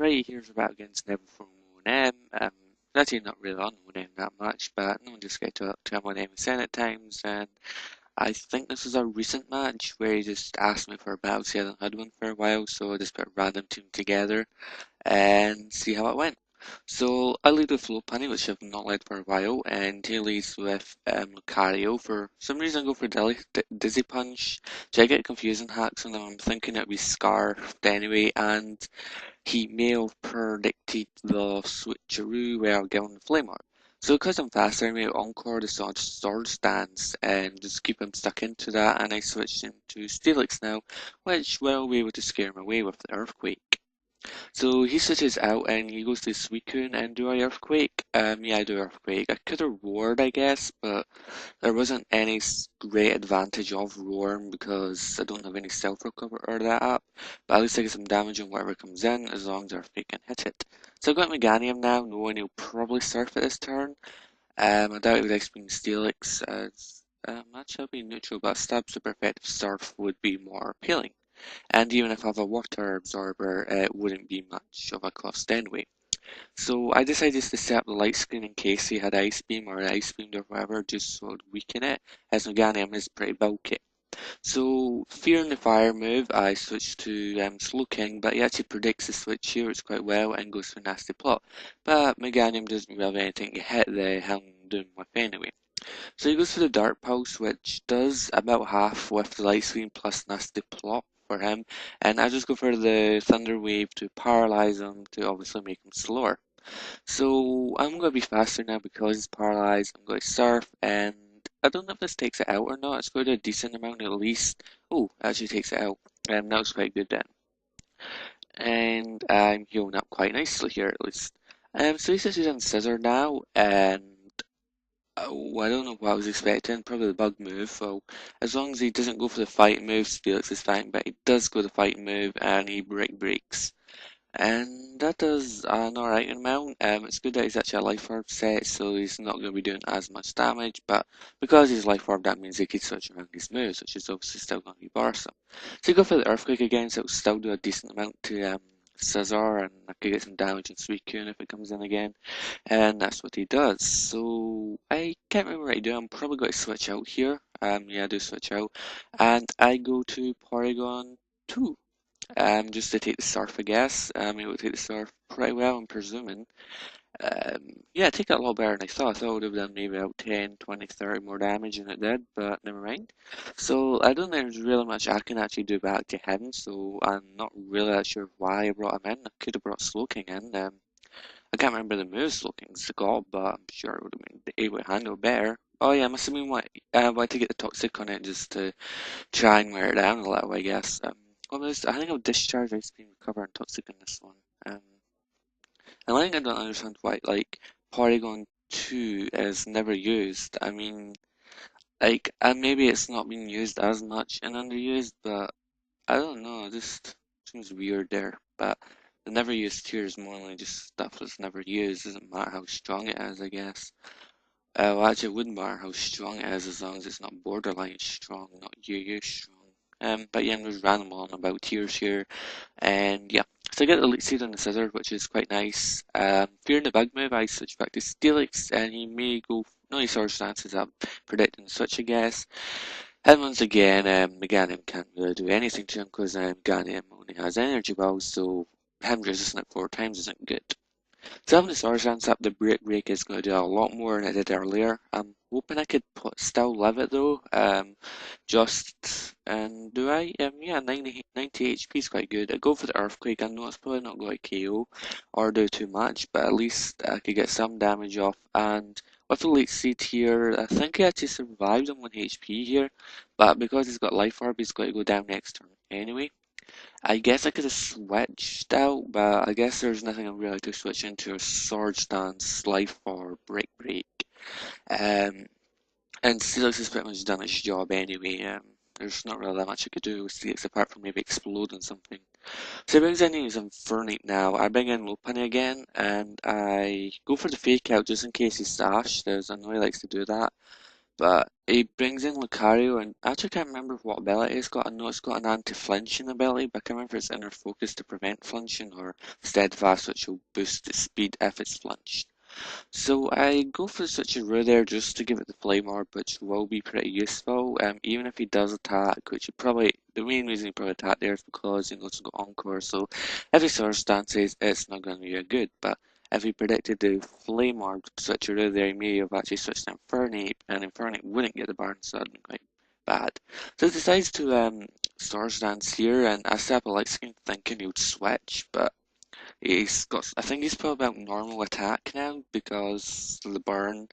Alright, here's about against Neavel from ONM. Actually not really on ONM that much, but no one just get to him on MSN at times, and I think this was a recent match where he just asked me for a battle, see I hadn't had one for a while, so I just put a random team together and see how it went. So I lead with Lopunny, which I've not led for a while, and he leads with Lucario. For some reason I go for Dizzy Punch, so I get confusing hacks on them. I'm thinking it'd be Scarfed anyway, and he may have predicted the switcheroo where I'll get on the Flame Art. So because I'm faster, I made Encore the Sword Stance and just keep him stuck into that, and I switched into Steelix now, which will be able to scare him away with the Earthquake. So he switches out and he goes to Suicune and do I Earthquake? Yeah, I do Earthquake. I could have roared, I guess, but there wasn't any great advantage of roaring because I don't have any self recover or that up. But at least I get some damage on whatever comes in as long as Earthquake can hit it. So I've got Meganium now, knowing he'll probably surf it this turn. I doubt he would expect Steelix as match up being neutral, but stab super effective surf would be more appealing. And even if I have a water absorber, it wouldn't be much of a cost anyway. So I decided to set up the light screen in case he had Ice Beam or Ice Beam or whatever, just so it would weaken it, as Meganium is pretty bulky. So, fearing the fire move, I switched to Slow King, but he actually predicts the switch here, it's quite well, and goes for Nasty Plot. But Meganium doesn't really have anything to hit the Houndoom with anyway. So he goes for the Dark Pulse, which does about half with the Light Screen plus Nasty Plot for him, and I just go for the Thunder Wave to paralyze him to obviously make him slower. So I'm going to be faster now because he's paralyzed. I'm going to surf, and I don't know if this takes it out or not. It's going to do a decent amount at least. Oh, it actually takes it out. That was quite good then. And I'm healing up quite nicely here at least. So he's actually done Scissor now, and I don't know what I was expecting. Probably the bug move. So as long as he doesn't go for the fighting move, Felix is fine. But he does go the fighting move, and he breaks. And that does an alright amount. It's good that he's actually a life orb set, so he's not going to be doing as much damage, but because he's life orb, that means he can switch around his moves, which is obviously still going to be bothersome. So you go for the Earthquake again, so it'll still do a decent amount to Scizor, and I could get some damage on Suicune if it comes in again, and that's what he does. So I can't remember what I do, I'm probably going to switch out here. Yeah, I do switch out, and I go to Porygon 2. Just to take the surf, I guess. It would take the surf pretty well, I'm presuming. Yeah, take that a lot better than I thought. I thought it would have done maybe about 10, 20, 30 more damage than it did, but never mind. So I don't think there's really much I can actually do back to him, so I'm not really that sure why I brought him in. I could have brought Slowking in. I can't remember the moves Slowking's got, but I'm sure it would have been able to handle better. Oh yeah, I'm assuming why to get the Toxic on it just to try and wear it down a little, I guess. I think I'll discharge Ice Beam, Recover, and Toxic in this one. And I think I don't understand why, like, Porygon 2 is never used. I mean, like, and maybe it's not being used as much and underused, but I don't know, it just seems weird there. But the never used tier is more like just stuff that's never used, doesn't matter how strong it is, I guess. Well, actually, it wouldn't matter how strong it is as long as it's not borderline strong, not UU strong. But yeah, there's random on about tiers here, and yeah. So I get the Elite Seed on the Scizor, which is quite nice. Fearing the bug move, I switch back to Steelix, and he may go. No, he Sword Stances up, predicting the switch, I guess. And once again, Meganium can't really do anything to him because Meganium only has Energy Balls, so him resisting it 4 times isn't good. So having the Sword Stance up, the break is going to do a lot more than it did earlier. I'm hoping I could still live it though. And do I? Yeah, 90 HP is quite good. I go for the Earthquake. I know it's probably not going to KO or do too much, but at least I could get some damage off. And with the late seat here, I think he actually survived on 1 HP here, but because he's got Life Orb, he's going to go down next turn anyway. I guess I could have switched out, but I guess there's nothing really to switch into a Sword Stance, Life Orb, Break. Um, and Steelix has pretty much done its job anyway. There's not really that much I could do with Steelix apart from maybe exploding something. So he brings in his Infernape now. I bring in Lopunny again, and I go for the fake out just in case he's Sash. I know he likes to do that. But he brings in Lucario, and I actually can't remember what ability it's got. I know it's got an anti-flinching ability, but I can't remember if it's inner focus to prevent flinching or steadfast, which will boost its speed if it's flinched. So I go for such a route there just to give it the flame orb, which will be pretty useful. Even if he does attack, which he probably the main reason he probably attacked there is because he knows he's got Encore. So if he circumstances, it's not going to be a good. But if he predicted the flame orb switch around there, he may have actually switched to Infernape, and Infernape wouldn't get the burn, so that'd be quite bad. So he decides to Swords Dance here, and I set up a light screen thinking he would switch, but he's got, I think he's probably about normal attack now because the burn.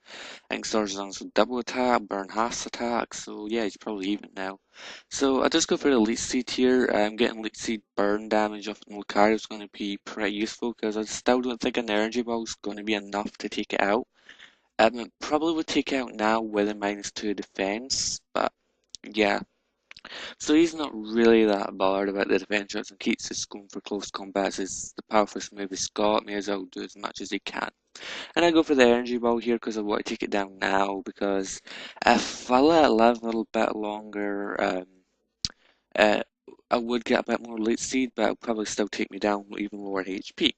I think Starzan's with double attack, burn half attack, so yeah, he's probably even now. So I just go for the Elite Seed here. Getting Elite Seed burn damage off Lucario is going to be pretty useful because I still don't think an Energy Ball is going to be enough to take it out. It probably would take it out now with a -2 defense, but yeah. So he's not really that bothered about the defense shots and keeps his going for close combats. It's the powerful move he's got. May as well do as much as he can. And I go for the energy ball here because I want to take it down now. Because if I let it live a little bit longer, uh, I would get a bit more late seed, but it'll probably still take me down with even lower HP.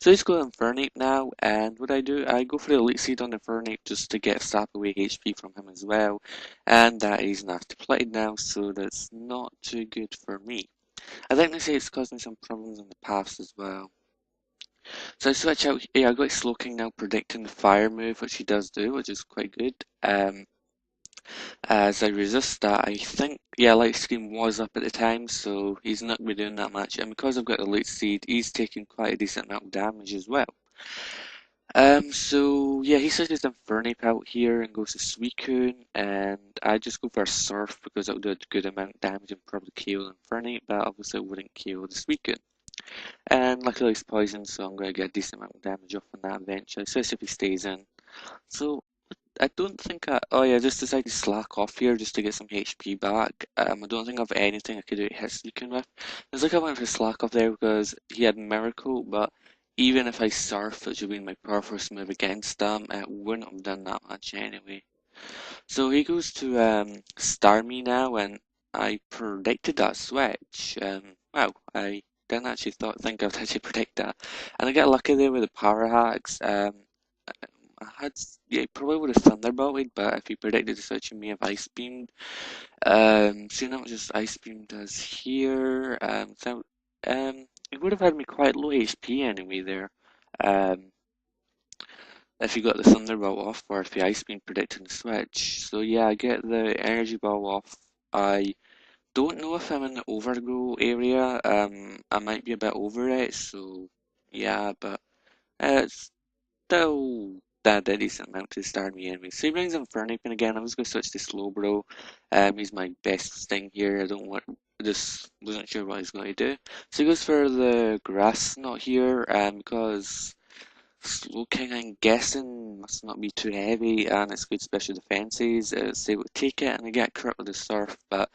So let's go Infernape now, and what I do, I go for the Elite Seed on Infernape just to get sap away HP from him as well, and that is nasty plated now, so that's not too good for me. I think they say it's causing some problems in the past as well. So I switch out here, I got Slowking now predicting the fire move, which he does do, which is quite good. As I resist that, I think, yeah, Light Scream was up at the time, so he's not going to be doing that much. And because I've got the Late Seed, he's taking quite a decent amount of damage as well. So yeah, he switches Infernape out here and goes to Suicune, and I just go for a Surf because it'll do a good amount of damage and probably KO Infernape, but obviously it wouldn't KO the Suicune. And luckily it's poison, so I'm going to get a decent amount of damage off on that eventually, especially if he stays in. So I don't think oh yeah, I just decided to slack off here just to get some HP back. I don't think I've anything I could do hit Suicune with. It's like I went for slack off there because he had Miracle, but even if I Surf, which would be my first move against him, it wouldn't have done that much anyway. So he goes to Starmie now, and I predicted that switch. Wow, I didn't actually think I'd actually predict that. And I got lucky there with the power hacks. I had, yeah, probably would have Thunderbolted, but if he predicted the switch, he may have Ice Beamed. Seeing how much just Ice Beam does here, it would have had me quite low HP anyway there. Um, if you got the Thunderbolt off or if the Ice Beam predicting the switch. So yeah, I get the Energy Ball off. I don't know if I'm in the Overgrow area. I might be a bit over it, so yeah, but it's still that a decent amount to start me anyway. So he brings in Infernape and again. I was going to switch to Slowbro. He's my best thing here. I just wasn't sure what he's going to do. So he goes for the Grass Knot here, because Slow King, I'm guessing, must not be too heavy, and it's good special defenses. It's able to take it, and I get crit with the Surf, but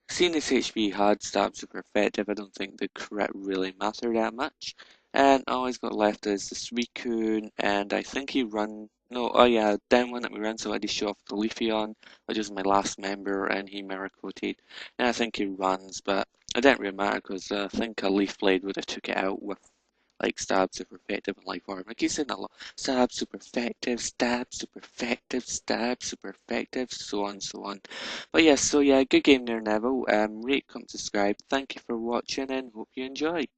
seeing this HP had stab super effective, I don't think the crit really mattered that much. And all he's got left is the Suicune, and I think he run. No, oh yeah, down one that we run, so I just show off the Leafeon, which is my last member, and he Miracoted. And I think he runs, but it didn't really matter because I think a Leaf Blade would have took it out with like stab super effective and life orb. I keep saying that a lot. Stab super effective, stab super effective, stab super effective, so on, so on. But yes, so yeah, good game there, Neville. Rate, comment, subscribe. Thank you for watching and hope you enjoyed.